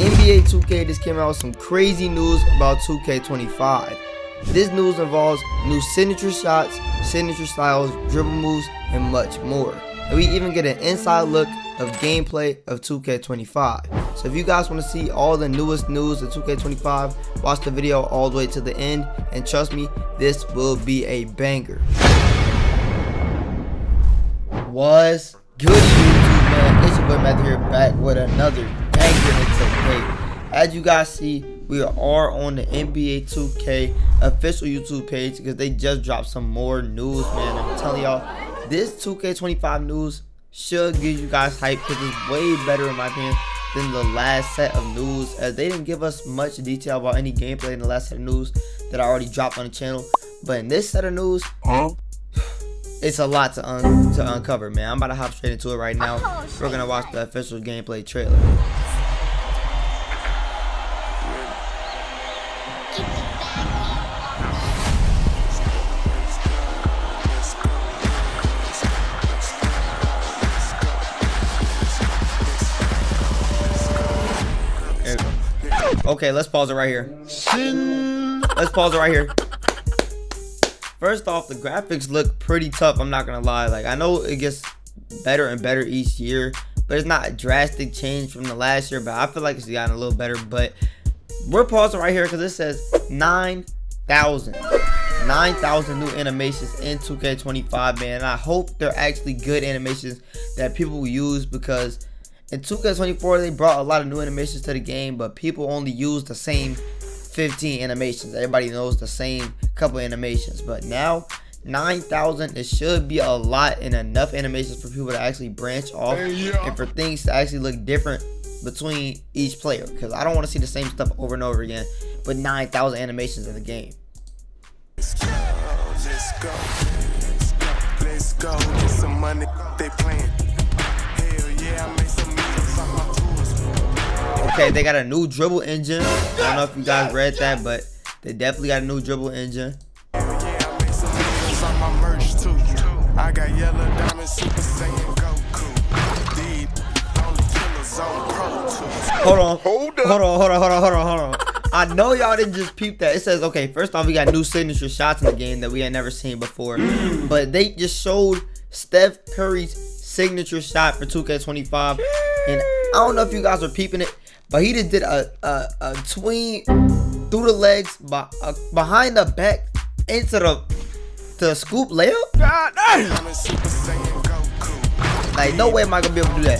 NBA 2K just came out with some crazy news about 2K25. This news involves new signature shots, signature styles, dribble moves, and much more. And we even get an inside look of gameplay of 2K25. So if you guys want to see all the newest news of 2K25, watch the video all the way to the end, and trust me, this will be a banger. What's good, YouTube, man? It's your boy Matthew here, back with another banger today. As you guys see, we are on the NBA 2K official YouTube page because they just dropped some more news, man. I'm telling y'all, this 2K25 news should give you guys hype because it's way better in my opinion than the last set of news, as they didn't give us much detail about any gameplay in the last set of news that I already dropped on the channel. But in this set of news, it's a lot to uncover, man. I'm about to hop straight into it right now. We're gonna watch the official gameplay trailer. Okay, let's pause it right here. Let's pause it right here. First off, the graphics look pretty tough, I'm not gonna lie. Like, I know it gets better and better each year, but it's not a drastic change from the last year, but I feel like it's gotten a little better. But we're pausing right here because it says 9,000 new animations in 2K25, man. And I hope they're actually good animations that people will use, because in 2K24 they brought a lot of new animations to the game, but people only use the same 15 animations. Everybody knows the same couple animations, but now 9,000, it should be a lot and enough animations for people to actually branch off and for things to actually look different between each player, because I don't want to see the same stuff over and over again with 9,000 animations in the game. Let's go, get some money, they playing. Hell yeah, I made some millions on my tours. Okay, they got a new dribble engine. I don't know if you guys read that, but they definitely got a new dribble engine. Hell yeah, I made some millions on my merch too. I got yellow diamonds, Super Saiyan Goku. Deed, only killers on Pro Tools. Hold on. I know y'all didn't just peep that. It says, okay, first off, we got new signature shots in the game that we had never seen before. But they just showed Steph Curry's signature shot for 2K25. And I don't know if you guys are peeping it, but he just did a tween through the legs, behind the back into the scoop layup. God damn. Like, no way am I gonna be able to do that.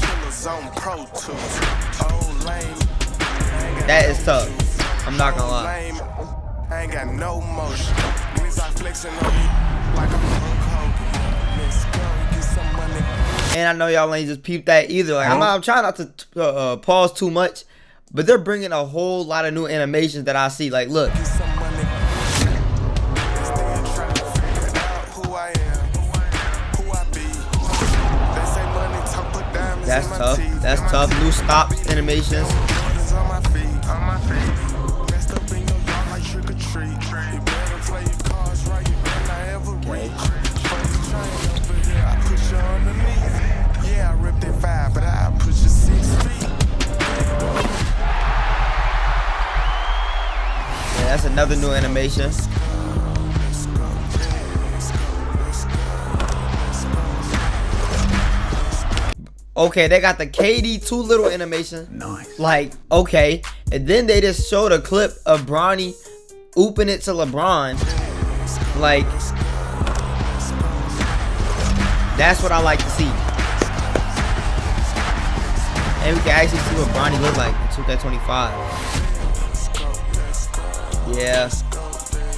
That is tough, I'm not gonna lie. I ain't got no motion. Flexing on me like And I know y'all ain't just peeped that either. Like, I'm trying not to pause too much, but they're bringing a whole lot of new animations that I see. Like, look. That's tough. That's tough. New stops animations. That's another new animation. Okay, they got the KD too little animation. Nice. Like, okay. And then they just showed a clip of Bronny ooping it to LeBron. Like, that's what I like to see. And we can actually see what Bronny look like in 2K25. Yeah,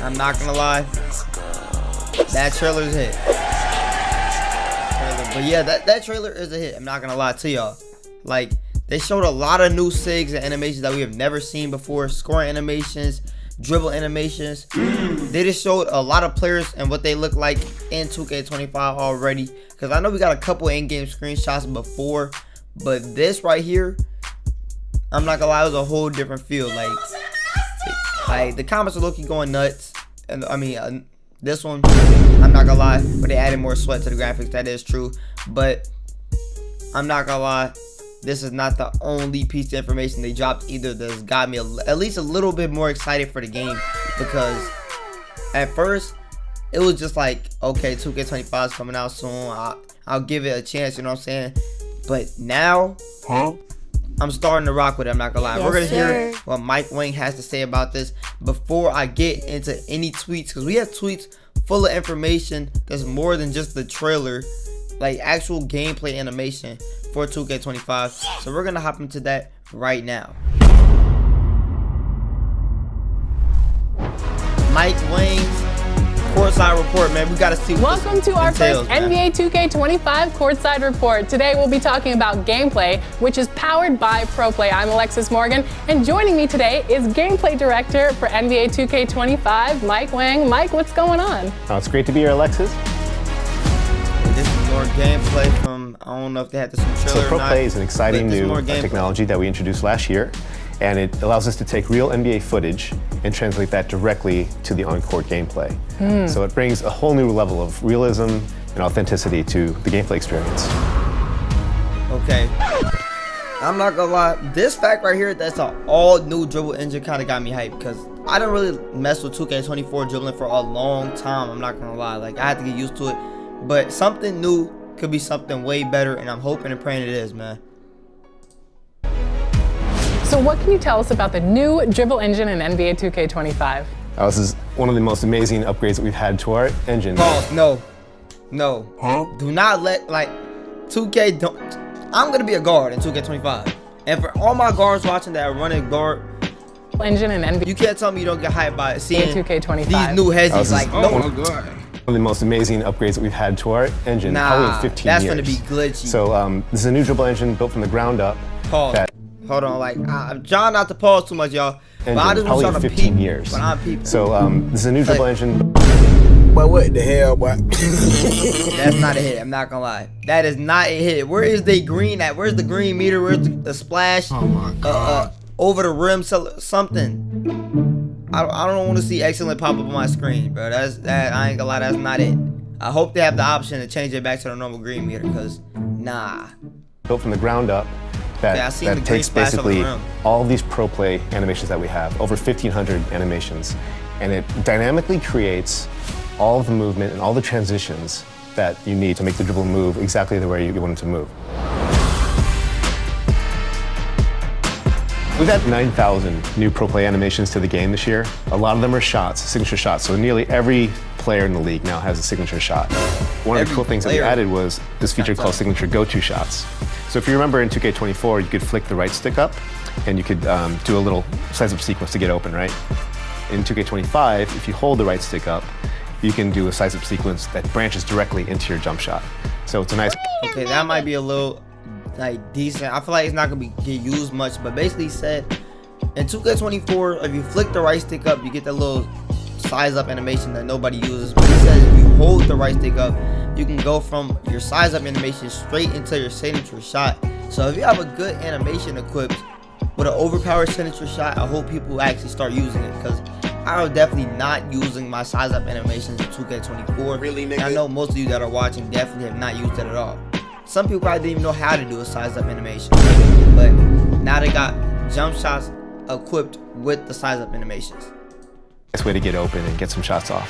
I'm not gonna lie, that trailer's a hit. But yeah, that trailer is a hit, I'm not gonna lie to y'all. Like, they showed a lot of new SIGs and animations that we have never seen before. Scoring animations, dribble animations. They just showed a lot of players and what they look like in 2K25 already, because I know we got a couple in-game screenshots before, but this right here, I'm not gonna lie, it was a whole different feel. Like the comments are looking going nuts, and I mean this one, I'm not gonna lie, but they added more sweat to the graphics. That is true, but I'm not gonna lie, this is not the only piece of information they dropped either that's got me at least a little bit more excited for the game, because at first it was just like, okay, 2K25 is coming out soon, I'll give it a chance, you know what I'm saying? But now I'm starting to rock with it, I'm not gonna lie. Yes, we're gonna sir. hear what Mike Wang has to say about this before I get into any tweets, because we have tweets full of information that's more than just the trailer, like actual gameplay animation for 2K25. So we're gonna hop into that right now. Mike Wang's courtside report, man. We gotta see what Welcome this to our entails, first man. NBA 2K25 courtside report. Today we'll be talking about gameplay, which is powered by ProPlay. I'm Alexis Morgan, and joining me today is gameplay director for NBA 2K25, Mike Wang. Mike, what's going on? Oh, it's great to be here, Alexis. This is more gameplay from, I don't know if they had this in the So trailer or not, ProPlay is an exciting but this is new more gameplay. technology that we introduced last year, and it allows us to take real NBA footage and translate that directly to the on-court gameplay. So it brings a whole new level of realism and authenticity to the gameplay experience. Okay. I'm not gonna lie, this fact right here, that's an all new dribble engine, kind of got me hyped, because I didn't really mess with 2K24 dribbling for a long time. I'm not gonna lie, like I had to get used to it, but something new could be something way better, and I'm hoping and praying it is, man. So what can you tell us about the new dribble engine in NBA 2K25? This is one of the most amazing upgrades that we've had to our engine. Pause. No. Do not let, like, 2K don't. I'm gonna be a guard in 2K25, and for all my guards watching that are running guard, Engine in NBA you can't tell me you don't get hyped by seeing 2K25. these new heads. This is Like, one no. of the most amazing upgrades that we've had to our engine, probably in 15 that's years. gonna be glitchy. So this is a new dribble engine built from the ground up. Pause. That Hold on, like I'm trying not to pause too much, y'all. But I engine, just want probably y'all in to 15 peep. years. But I'm peeping. So this is a new dribble engine. But what the hell, boy? That's not a hit. I'm not gonna lie. That is not a hit. Where is the green at? Where's the green meter? Where's the splash? Oh my God. Over the rim, something. I don't want to see excellent pop up on my screen, bro. That. I ain't gonna lie. That's not it. I hope they have the option to change it back to the normal green meter, cause nah. Built from the ground up. That, Yeah, I seen the green takes splash on the basically rim. all of these ProPlay animations that we have, over 1,500 animations, and it dynamically creates all of the movement and all the transitions that you need to make the dribble move exactly the way you want it to move. We've had 9,000 new ProPlay animations to the game this year. A lot of them are shots, signature shots, so nearly every player in the league now has a signature shot. One of the Every cool things that we player. added was this feature called signature go-to shots. So if you remember in 2K24, you could flick the right stick up and you could do a little size-up sequence to get open, right? In 2K25, if you hold the right stick up, you can do a size-up sequence that branches directly into your jump shot. So it's a nice... Okay, that might be a little like decent. I feel like it's not gonna get used much, but basically he said in 2K24, if you flick the right stick up, you get that little size up animation that nobody uses. But he says if you hold the right stick up, you can go from your size up animation straight into your signature shot. So if you have a good animation equipped with an overpowered signature shot, I hope people actually start using it, because I was definitely not using my size up animations in 2K24. Really, And I nigga? know most of you that are watching definitely have not used it at all. Some people probably didn't even know how to do a size up animation, but now they got jump shots equipped with the size up animations. nice way to get open and get some shots off.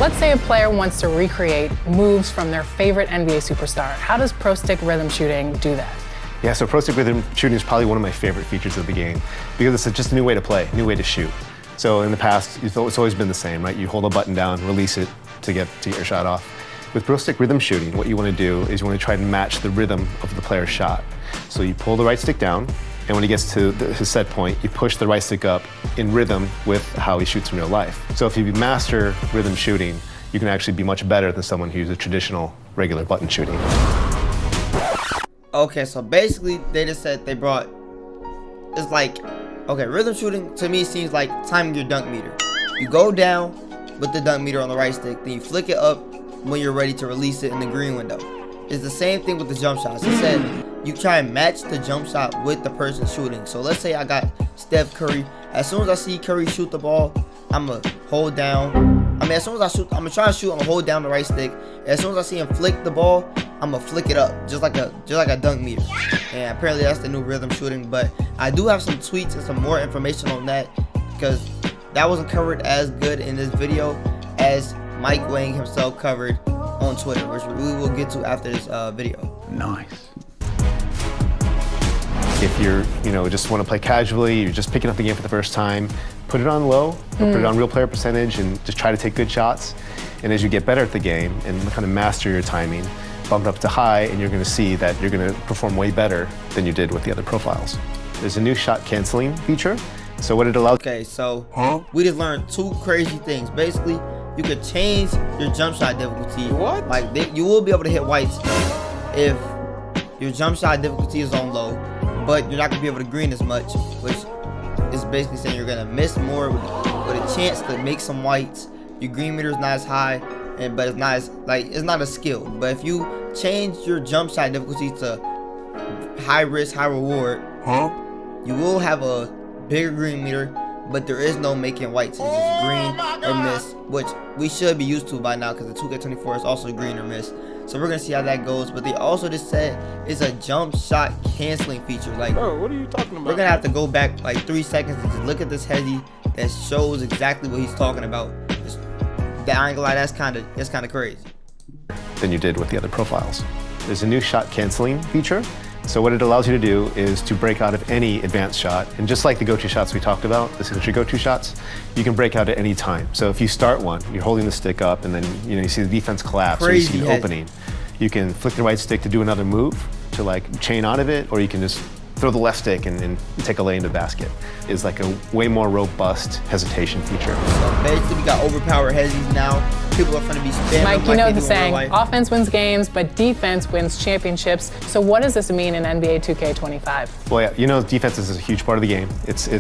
Let's say a player wants to recreate moves from their favorite NBA superstar. How does Pro Stick Rhythm Shooting do that? Yeah, so Pro Stick Rhythm Shooting is probably one of my favorite features of the game because it's just a new way to play, new way to shoot. So in the past, it's always been the same, right? You hold a button down, release it to get your shot off. With Pro Stick Rhythm Shooting, what you want to do is you want to try to match the rhythm of the player's shot. So you pull the right stick down, and when he gets to his set point, you push the right stick up in rhythm with how he shoots in real life. So if you master rhythm shooting, you can actually be much better than someone who uses traditional, regular button shooting. Okay, so basically they just said they brought, it's like, okay, rhythm shooting to me seems like timing your dunk meter. You go down with the dunk meter on the right stick, then you flick it up when you're ready to release it in the green window. It's the same thing with the jump shots. It said you try and match the jump shot with the person shooting. So let's say I got Steph Curry. As soon as I see Curry shoot the ball, I'm gonna hold down, I'm I mean, as soon as I shoot, I'm gonna try to shoot. I'm gonna hold down the right stick. As soon as I see him flick the ball, I'm gonna flick it up, just like a dunk meter. And apparently that's the new rhythm shooting. But I do have some tweets and some more information on that, because that wasn't covered as good in this video as Mike Wang himself covered on Twitter, which we will get to after this video. Nice. If you're, just want to play casually, you're just picking up the game for the first time, put it on low, or put it on real player percentage, and just try to take good shots. And as you get better at the game and kind of master your timing, bump it up to high, and you're going to see that you're going to perform way better than you did with the other profiles. There's a new shot canceling feature. So what it allows. Okay, so we just learned two crazy things. Basically, you could change your jump shot difficulty. What? Like you will be able to hit whites if your jump shot difficulty is on low, but you're not gonna be able to green as much, which is basically saying you're gonna miss more with a chance to make some whites. Your green meter is not as high, but it's not as it's not a skill. But if you change your jump shot difficulty to high risk, high reward, you will have a bigger green meter, but there is no making whites. It's just green or miss, which we should be used to by now, because the 2K24 is also green or miss. So we're gonna see how that goes. But they also just said it's a jump shot canceling feature. Like, Bro, what are you talking about? we're gonna have to go back like 3 seconds and just look at this hezzy that shows exactly what he's talking about. I ain't gonna lie, that's kind of crazy. Than you did with the other profiles. There's a new shot canceling feature. So what it allows you to do is to break out of any advanced shot. And just like the go-to shots we talked about, the signature go-to shots, you can break out at any time. So if you start one, you're holding the stick up, and then you see the defense collapse, or you see the opening. You can flick the right stick to do another move, to like chain out of it, or you can just throw the left stick and take a lay into the basket. It's like a way more robust hesitation feature. So basically we got overpowered hezzies now. People are going to be spamming. Mike, you know the saying, offense wins games, but defense wins championships. So what does this mean in NBA 2K25? Well, yeah, defense is a huge part of the game. It's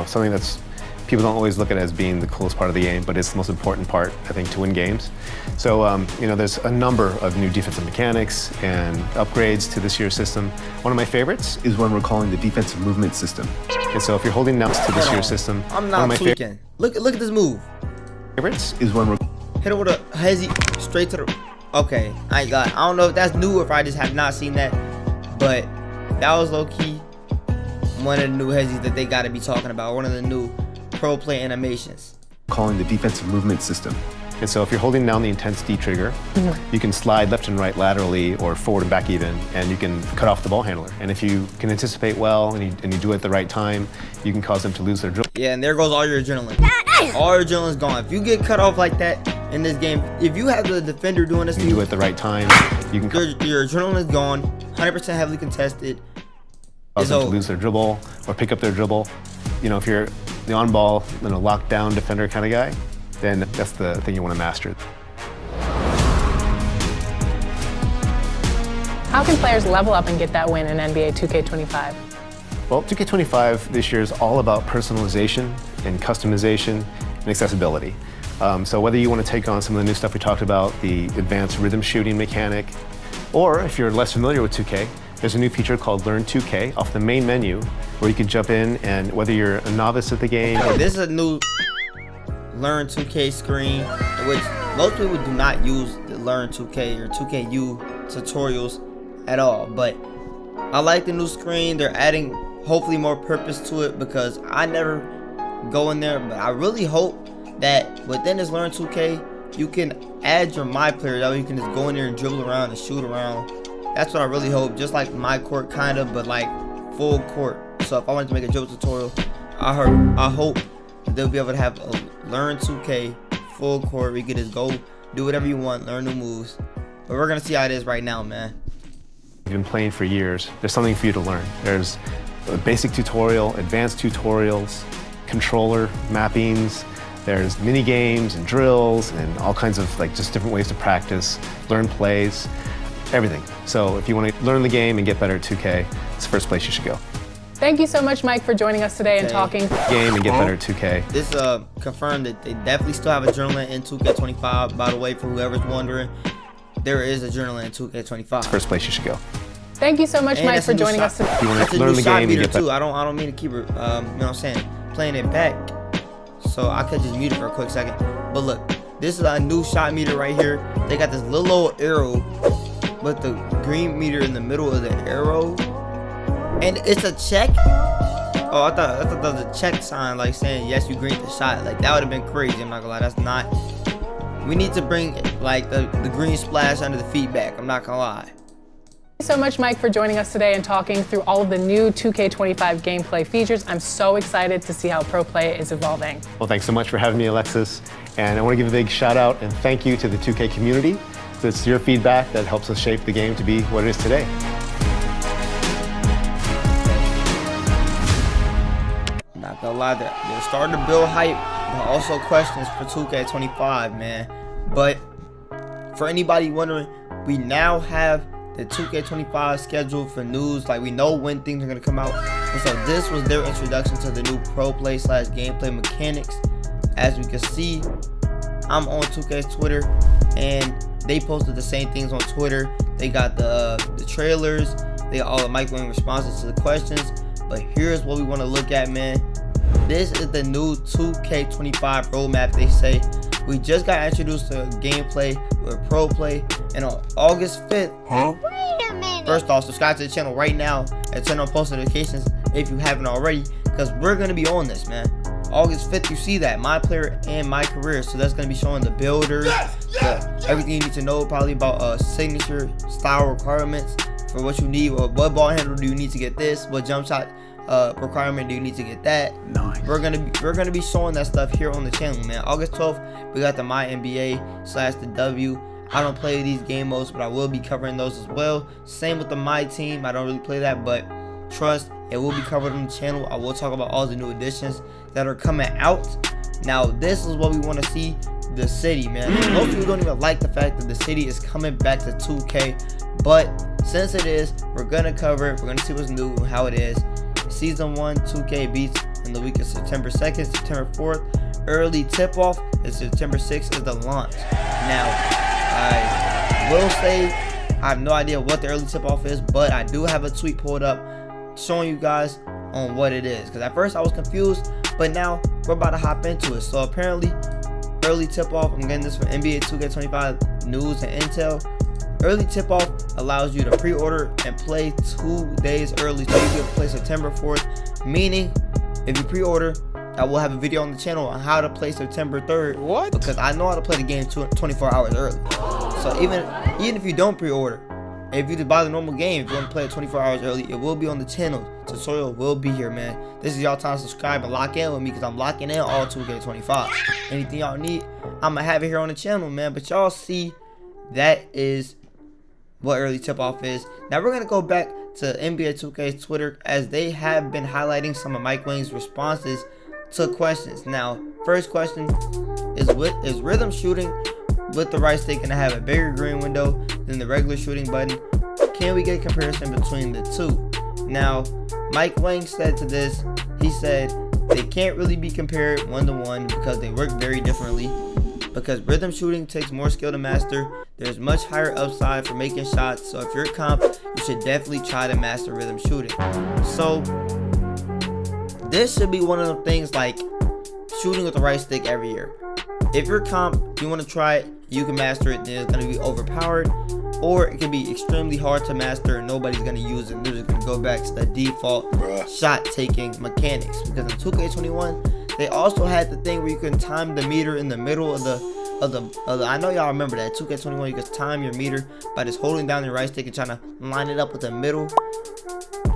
something that's people don't always look at it as being the coolest part of the game, but it's the most important part, I think, to win games. So, there's a number of new defensive mechanics and upgrades to this year's system. One of my favorites is one we're calling the defensive movement system. And so if you're holding nuts to this year's system, I'm not tweaking. Look at this move. Favorites is one we're hit it with a hezzy straight to the. Okay, I don't know if that's new or if I just have not seen that, but that was low key one of the new hezzies that they got to be talking about. One of the new pro play animations. Calling the defensive movement system. And so if you're holding down the intense D trigger, you can slide left and right laterally or forward and back even, and you can cut off the ball handler. And if you can anticipate well and you do it at the right time, you can cause them to lose their dribble. Yeah, and there goes all your adrenaline. All your adrenaline's gone. If you get cut off like that in this game, if you have the defender doing this to you, do it at the right time, you can your adrenaline is gone, 100% heavily contested. Cause them to lose their dribble or pick up their dribble. If you're the on-ball, lockdown defender kind of guy, then that's the thing you want to master. How can players level up and get that win in NBA 2K25? Well, 2K25 this year is all about personalization and customization and accessibility. So whether you want to take on some of the new stuff we talked about, the advanced rhythm shooting mechanic, or if you're less familiar with 2K, there's a new feature called Learn 2K off the main menu, where you can jump in, and whether you're a novice at the game. This is a new Learn 2K screen, which most people do not use the Learn 2K or 2KU tutorials at all. But I like the new screen. They're adding hopefully more purpose to it, because I never go in there. But I really hope that within this Learn 2K, you can add your My Player. That way you can just go in there and dribble around and shoot around. That's what I really hope. Just like My Court kind of, but like full court. So if I wanted to make a dribble tutorial, I hope they'll be able to have a Learn 2K full court where you can just go do whatever you want, learn new moves. But we're gonna see how it is right now, man. You've been playing for years. There's something for you to learn. There's a basic tutorial, advanced tutorials, controller mappings. There's mini games and drills and all kinds of just different ways to practice, learn plays, everything. So if you want to learn the game and get better at 2K, it's the first place you should go. Thank you so much, Mike, for joining us today and talking. Game and get better at 2K. This confirmed that they definitely still have adrenaline in 2K25. By the way, for whoever's wondering, there is adrenaline in 2K25. First place you should go. Thank you so much, Mike, for joining us today. If you want to learn the game and get better. I don't mean to keep playing it back. So I could just mute it for a quick second. But look, This is a new shot meter right here. They got this little old arrow with the green meter in the middle of the arrow, and it's a check. Oh, I thought that was a check sign, like saying yes, you greened the shot. Like that would have been crazy. I'm not gonna lie, that's not. We need to bring like the green splash under the feedback. I'm not gonna lie. Thank you so much, Mike, for joining us today and talking through all of the new 2K25 gameplay features. I'm so excited to see how Pro Play is evolving. Well, thanks so much for having me, Alexis. And I want to give a big shout out and thank you to the 2K community. It's your feedback that helps us shape the game to be what it is today. Not gonna lie, they're starting to build hype, but also questions for 2K25, man. But for anybody wondering, we now have the 2K25 schedule for news. Like, we know when things are gonna come out. And so this was their introduction to the new Pro Play / gameplay mechanics. As we can see, I'm on 2K's Twitter, and they posted the same things on Twitter. They got the trailers, they got all the Mike Wang responses to the questions. But here's what we want to look at, man. This is the new 2K25 roadmap. They say we just got introduced to gameplay with Pro Play, and on August 5th. Wait a minute. First off, subscribe to the channel right now and turn on post notifications if you haven't already, because we're gonna be on this, man. August 5th, you see that my player and my career. So that's gonna be showing the builders, everything you need to know, probably about signature style requirements for what you need. What ball handle do you need to get this? What jump shot requirement do you need to get that? Nice. We're gonna be showing that stuff here on the channel, man. August 12th, we got the My NBA / the W. I don't play these game modes, but I will be covering those as well. Same with the My Team. I don't really play that, but trust, it will be covered on the channel. I will talk about all the new additions that are coming out. Now, this is what we want to see, the city, man. Most people don't even like the fact that the city is coming back to 2K, but since it is, we're gonna cover it. We're gonna see what's new and how it is. Season 1 2K beats in the week of September 2nd, September 4th. Early tip-off is September 6th is the launch. Now, I will say I have no idea what the early tip-off is, but I do have a tweet pulled up showing you guys on what it is, because at first I was confused, but now we're about to hop into it. So apparently, early tip-off, I'm getting this from NBA 2K25 news and intel. Early tip-off allows you to pre-order and play 2 days early, so you can play September 4th, meaning if you pre-order, I will have a video on the channel on how to play September 3rd. What? Because I know how to play the game 24 hours early. So even if you don't pre-order, if you just buy the normal game, if you want to play it 24 hours early, it will be on the channel. Tutorial will be here, man. This is y'all time to subscribe and lock in with me, because I'm locking in all 2K25. Anything y'all need, I'm going to have it here on the channel, man. But y'all see, that is what early tip-off is. Now we're going to go back to NBA 2K's Twitter, as they have been highlighting some of Mike Wang's responses to questions. Now, first question is rhythm shooting with the right stick gonna have a bigger green window than the regular shooting button? Can we get a comparison between the two? Now, Mike Wang said to this, he said they can't really be compared one-to-one because they work very differently. Because rhythm shooting takes more skill to master, there's much higher upside for making shots. So if you're a comp, you should definitely try to master rhythm shooting. So this should be one of the things, like shooting with the right stick every year. If you're comp, you want to try it, you can master it, then it's going to be overpowered, or it can be extremely hard to master and nobody's going to use it. They're just going to go back to the default shot taking mechanics. Because in 2K21, they also had the thing where you can time the meter in the middle of the I know y'all remember that 2K21, you can time your meter by just holding down your right stick and trying to line it up with the middle.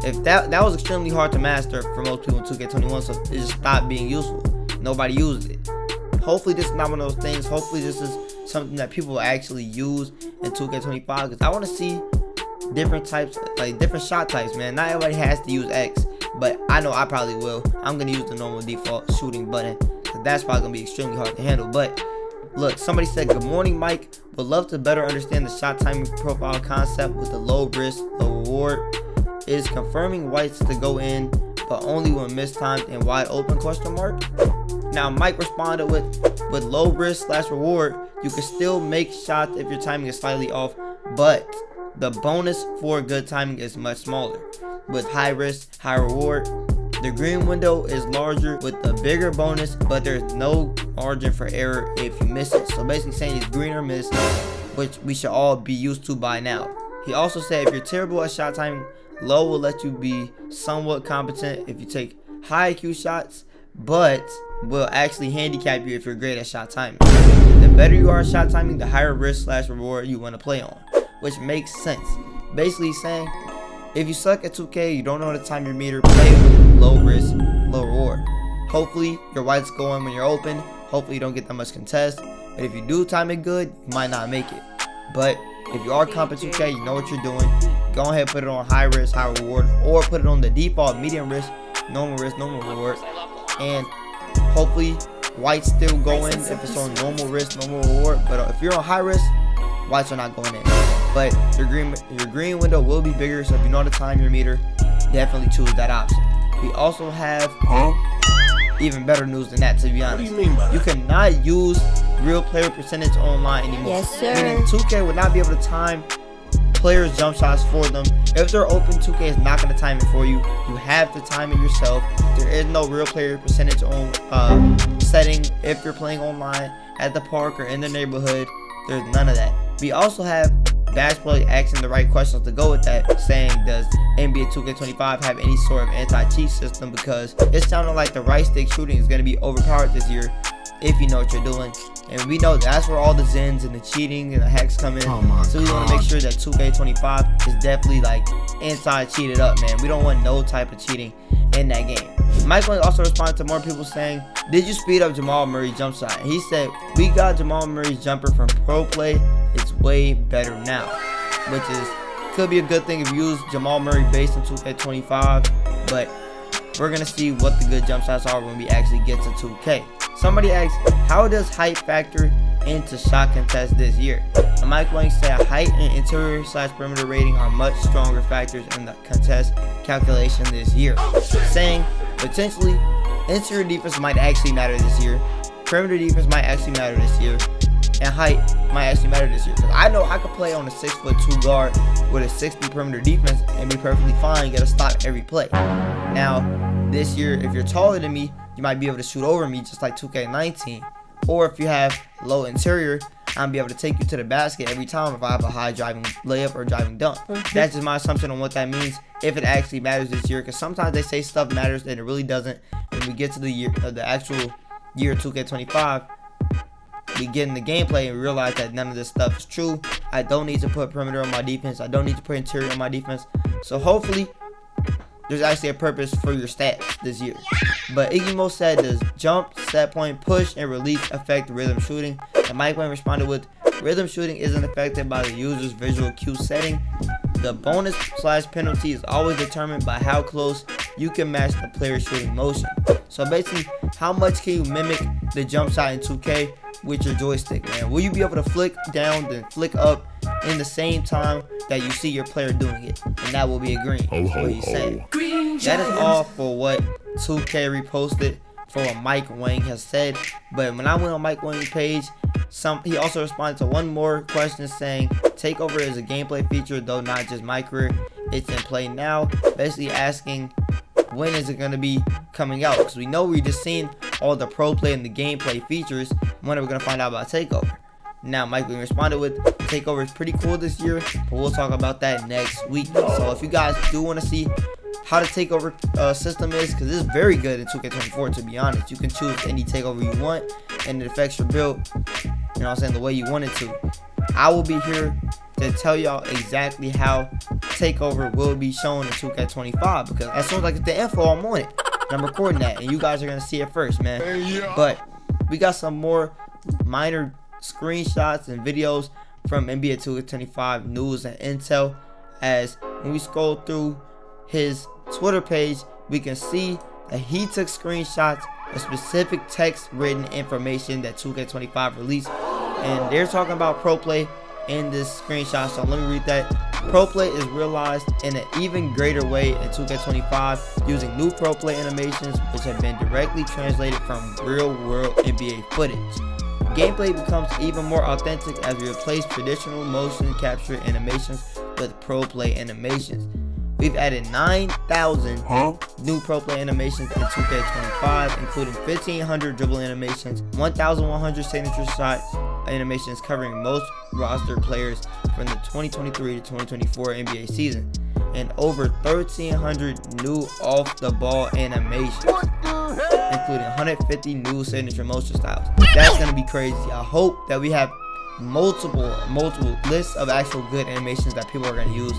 If that was extremely hard to master for most people in 2K21, so it just stopped being useful. Nobody used it. Hopefully this is not one of those things. Hopefully this is something that people will actually use in 2K25, because I want to see different types, like different shot types, man. Not everybody has to use X, but I know I probably will. I'm gonna use the normal default shooting button, because that's probably gonna be extremely hard to handle. But look, somebody said, good morning, Mike. Would love to better understand the shot timing profile concept with the low risk, low reward. Is confirming whites to go in, but only when mistimed and wide open, question mark? Now Mike responded with low risk / reward, you can still make shots if your timing is slightly off, but the bonus for good timing is much smaller. With high risk, high reward, The green window is larger with a bigger bonus, but there's no margin for error if you miss it. So basically saying it's green or miss, which we should all be used to by now. He also said if you're terrible at shot timing, low will let you be somewhat competent if you take high IQ shots, but will actually handicap you if you're great at shot timing. The better you are at shot timing, the higher risk / reward you want to play on, which makes sense. Basically saying if you suck at 2K, you don't know how to time your meter, play with low risk, low reward. Hopefully your whites go in when you're open. Hopefully you don't get that much contest. But if you do time it good, you might not make it. But if you are competent 2K, you know what you're doing. Go ahead, put it on high risk, high reward, or put it on the default medium risk, normal reward. And hopefully whites still go in if it's on normal risk, normal reward. But if you're on high risk, whites are not going in. But your green window will be bigger, so if you know how to time your meter, definitely choose that option. We also have even better news than that, to be honest. What do you mean by that? You cannot use real player percentage online anymore. Yes, sir. Meaning 2K would not be able to time players' jump shots for them. If they're open, 2K is not going to time it for you. You have to time it yourself. There is no real player percentage on setting if you're playing online at the park or in the neighborhood. There's none of that. We also have Basketball asking the right questions to go with that, saying does NBA 2K25 have any sort of anti-cheat system, because it sounded like the right stick shooting is going to be overpowered this year if you know what you're doing. And we know that's where all the Zens and the cheating and the hacks come in. So we want to make sure that 2K25 is definitely like anti-cheated up, man. We don't want no type of cheating in that game. Mike Wang also responded to more people saying, did you speed up Jamal Murray's jump shot? And he said, we got Jamal Murray's jumper from Pro Play. It's way better now, which is could be a good thing if you use Jamal Murray based in 2K25, but we're gonna see what the good jump shots are when we actually get to 2K. Somebody asked, how does height factor into shot contest this year? And Mike Wang said height and interior / perimeter rating are much stronger factors in the contest calculation this year, saying potentially interior defense might actually matter this year, perimeter defense might actually matter this year, and height might actually matter this year. Because I know I could play on a 6'2" guard with a 60 perimeter defense and be perfectly fine, get a stop every play. Now, this year, if you're taller than me, you might be able to shoot over me just like 2K19. Or if you have low interior, I'll be able to take you to the basket every time if I have a high driving layup or driving dunk. That's just my assumption on what that means, if it actually matters this year. Because sometimes they say stuff matters and it really doesn't. When we get to the year, the actual year 2K25, we get in the gameplay and we realize that none of this stuff is true. I don't need to put perimeter on my defense. I don't need to put interior on my defense. So hopefully there's actually a purpose for your stats this year. But Iggy said, does jump, set point, push, and release affect rhythm shooting? And Mike Wang responded with, rhythm shooting isn't affected by the user's visual cue setting. The bonus / penalty is always determined by how close you can match the player's shooting motion. So basically, how much can you mimic the jump shot in 2K with your joystick, man? Will you be able to flick down then flick up in the same time that you see your player doing it? And that will be a green. That's what he said. That is all for what 2K reposted for what Mike Wang has said. But when I went on Mike Wang's page, he also responded to one more question saying, takeover is a gameplay feature, though not just my career. It's in play now. Basically asking, when is it going to be coming out? Because we know we just seen all the pro play and the gameplay features. When are we going to find out about takeover? Now Mike Wang responded with, takeover is pretty cool this year, but we'll talk about that next week. So if you guys do want to see how the takeover system is, because it's very good in 2K24, to be honest. You can choose any takeover you want and it affects your build, you know what I'm saying, the way you want it to. I will be here to tell y'all exactly how takeover will be shown in 2K25, because as soon as I get the info, I'm on it. And I'm recording that, and you guys are going to see it first, man. But we got some more minor screenshots and videos from NBA 2K25 news and intel. As when we scroll through his Twitter page, we can see that he took screenshots of specific text written information that 2K25 released, and they're talking about pro play in this screenshot. So let me read that. Pro play is realized in an even greater way in 2K25 using new pro play animations which have been directly translated from real world NBA footage. Gameplay becomes even more authentic as we replace traditional motion capture animations with pro play animations. We've added 9,000 new pro play animations in 2K25, including 1,500 dribble animations, 1,100 signature shots animations covering most roster players from the 2023 to 2024 NBA season, and over 1,300 new off-the-ball animations, including 150 new signature motion styles. That's gonna be crazy. I hope that we have multiple lists of actual good animations that people are gonna use,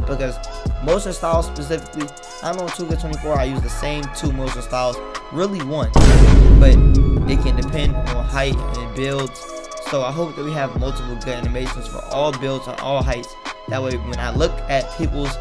because motion styles specifically, I know in 2K24 I use the same 2 motion styles, really 1, but it can depend on height and builds. So I hope that we have multiple good animations for all builds on all heights. That way when I look at people's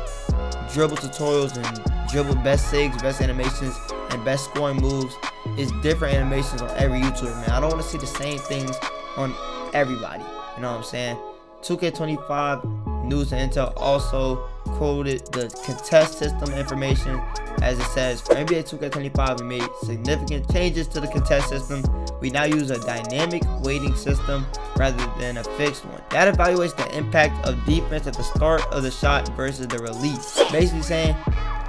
dribble tutorials and dribble best sigs, best animations, and best scoring moves, it's different animations on every YouTuber, man. I don't want to see the same things on everybody. You know what I'm saying? 2K25 News and Intel also quoted the contest system information, as it says, for NBA 2K25 we made significant changes to the contest system. We now use a dynamic weighting system rather than a fixed one. That evaluates the impact of defense at the start of the shot versus the release. Basically saying,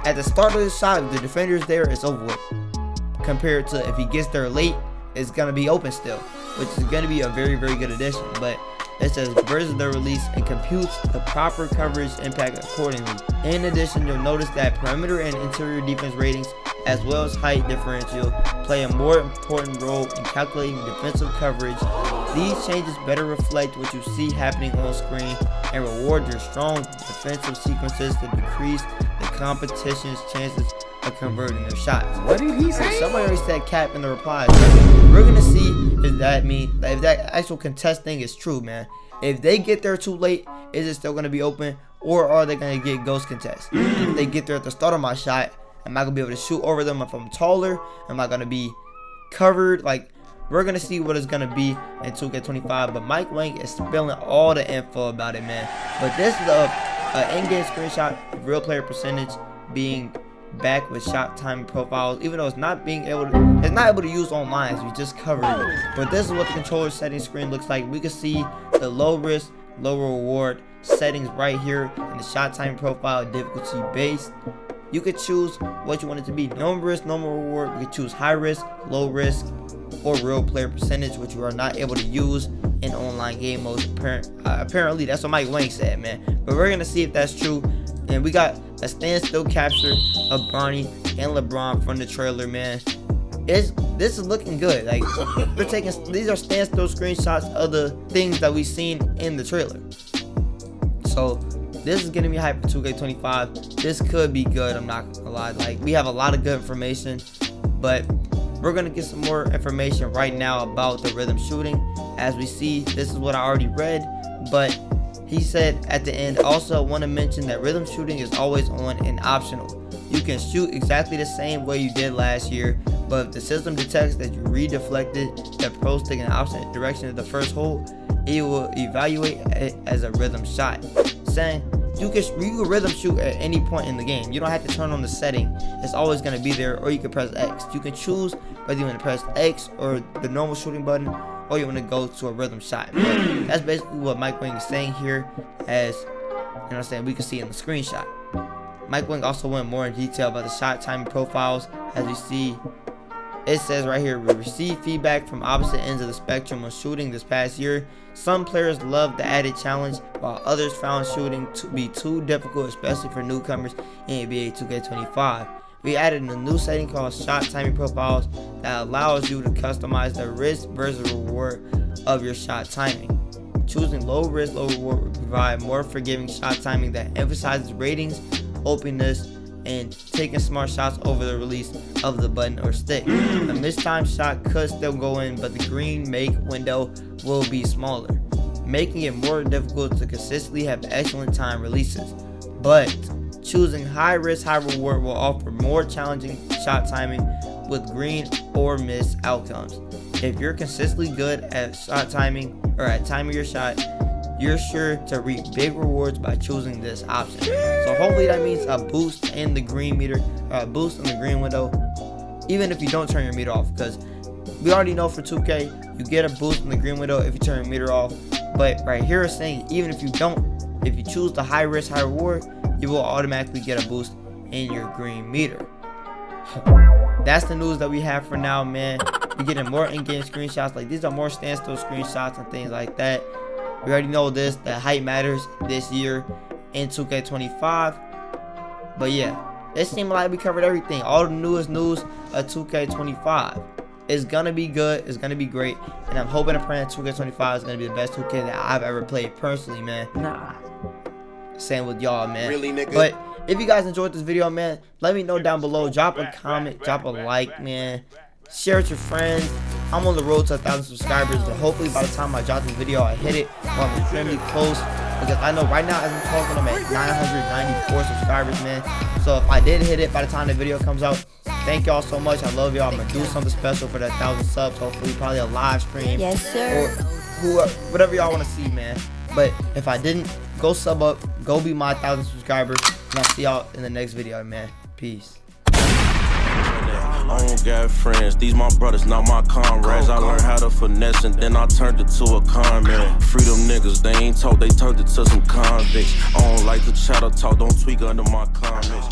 at the start of the shot, if the defender is there, it's over with. Compared to if he gets there late, it's gonna be open still, which is gonna be a very good addition. But it says versus the release and computes the proper coverage impact accordingly. In addition, you'll notice that perimeter and interior defense ratings, as well as height differential, play a more important role in calculating defensive coverage. These changes better reflect what you see happening on screen and reward your strong defensive sequences to decrease the competition's chances of converting their shots. What did he say? Somebody already said cap in the replies. We're gonna see if that actual contest thing is true, man. If they get there too late, is it still gonna be open, or are they gonna get ghost contests? If they get there at the start of my shot, am I gonna be able to shoot over them if I'm taller? Am I gonna be covered? Like, we're gonna see what it's gonna be in 2K25. But Mike Wang is spilling all the info about it, man. But this is a in-game screenshot of real player percentage being back with shot timing profiles, even though it's not able to use online, as we just covered it. But this is what the controller settings screen looks like. We can see the low risk, low reward settings right here in the shot timing profile, difficulty based. You could choose what you want it to be: no risk, no reward. You could choose high risk, low risk, or real player percentage, which you are not able to use in online game modes. Apparently that's what Mike Wang said, man. But we're gonna see if that's true. And we got a standstill capture of Bronny and LeBron from the trailer, man. This is looking good. Like, these are standstill screenshots of the things that we've seen in the trailer. So this is getting me hyped for 2K25. This could be good, I'm not gonna lie. Like, we have a lot of good information, but we're gonna get some more information right now about the rhythm shooting. As we see, this is what I already read, but he said at the end, also want to mention that rhythm shooting is always on and optional. You can shoot exactly the same way you did last year, but if the system detects that you redeflected the pro stick in the opposite direction of the first hole, it will evaluate it as a rhythm shot. Saying you can rhythm shoot at any point in the game. You don't have to turn on the setting. It's always going to be there, or you can press X. You can choose whether you want to press X or the normal shooting button, or you want to go to a rhythm shot. But that's basically what Mike Wang is saying here, as you know what I'm saying, we can see in the screenshot. Mike Wang also went more in detail about the shot timing profiles. As you see, it says right here, we received feedback from opposite ends of the spectrum on shooting this past year. Some players loved the added challenge, while others found shooting to be too difficult, especially for newcomers in NBA 2K25. We added a new setting called shot timing profiles that allows you to customize the risk versus reward of your shot timing. Choosing low risk, low reward will provide more forgiving shot timing that emphasizes ratings, openness, and taking smart shots over the release of the button or stick. A mistimed shot could still go in, but the green make window will be smaller, making it more difficult to consistently have excellent time releases. But choosing high risk, high reward will offer more challenging shot timing with green or miss outcomes. If you're consistently good at shot timing, or at timing your shot, you're sure to reap big rewards by choosing this option. So hopefully that means a boost in the green meter, or a boost in the green window, even if you don't turn your meter off, because we already know for 2K, you get a boost in the green window if you turn your meter off. But right here it's saying, even if you don't, if you choose the high risk, high reward, you will automatically get a boost in your green meter. That's the news that we have for now, man. We're getting more in-game screenshots. Like, these are more standstill screenshots and things like that. We already know this, that height matters this year in 2K25. But yeah, it seemed like we covered everything. All the newest news of 2K25. It's gonna be good. It's gonna be great. And I'm hoping and praying 2K25 is gonna be the best 2K that I've ever played personally, man. Nah. Same with y'all, man. Really, nigga? But if you guys enjoyed this video, man, let me know down below. Drop a comment, drop a like, man. Share it with your friends. I'm on the road to 1,000 subscribers. So hopefully by the time I drop this video, I hit it. Well, I'm extremely close. Because I know right now, as I'm talking, I'm at 994 subscribers, man. So if I did hit it by the time the video comes out, thank y'all so much. I love y'all. I'm going to do something special for that 1,000 subs. Hopefully, probably a live stream. Yes, sir. Or whoever, whatever y'all want to see, man. But if I didn't, go sub up. Go be my 1,000 subscribers. And I'll see y'all in the next video, man. Peace. I don't got friends, these my brothers, not my comrades. I learned how to finesse and then I turned it to a con man. Freedom niggas, they ain't talk, they turned it to some convicts. I don't like to chatter talk, don't tweak under my comments.